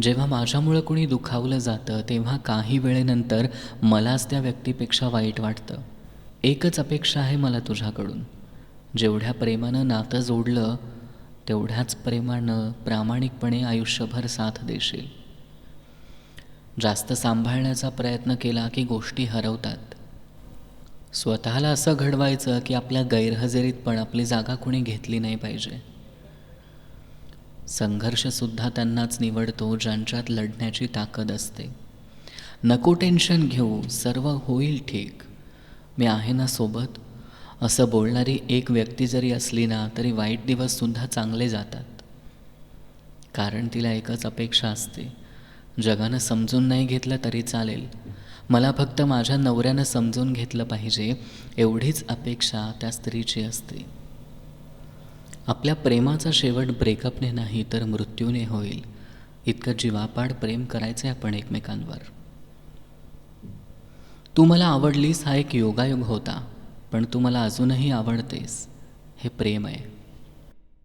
जेव्हा माझ्यामुळं कोणी दुखावलं जातं तेव्हा काही वेळेनंतर मलाच त्या व्यक्तीपेक्षा वाईट वाटतं. एकच अपेक्षा आहे मला तुझ्याकडून, जेवढ्या प्रेमानं नातं जोडलं तेवढ्याच प्रेमानं प्रामाणिकपणे आयुष्यभर साथ देशील. जास्त सांभाळण्याचा प्रयत्न केला की गोष्टी हरवतात. स्वतःला असं घडवायचं की आपल्या गैरहजेरीत पण आपली जागा कोणी घेतली नाही पाहिजे. संघर्षसुद्धा त्यांनाच निवडतो ज्यांच्यात लढण्याची ताकद असते. नको टेन्शन घेऊ, सर्व होईल ठीक, मी आहे ना सोबत, असं बोलणारी एक व्यक्ती जरी असली ना तरी वाईट दिवससुद्धा चांगले जातात. कारण तिला एकच अपेक्षा असते, जगानं समजून नाही घेतलं तरी चालेल, मला फक्त माझ्या नवऱ्यानं समजून घेतलं पाहिजे, एवढीच अपेक्षा त्या स्त्रीची असते. आपल्या प्रेमाचा शेवट ब्रेकअपने नाही तर मृत्यूने होईल, इतकं जीवापाड प्रेम करायचं आहे आपण एकमेकांवर. तू मला आवडलीस हा एक योगायोग होता, पण तू मला अजूनही आवडतेस हे प्रेम आहे.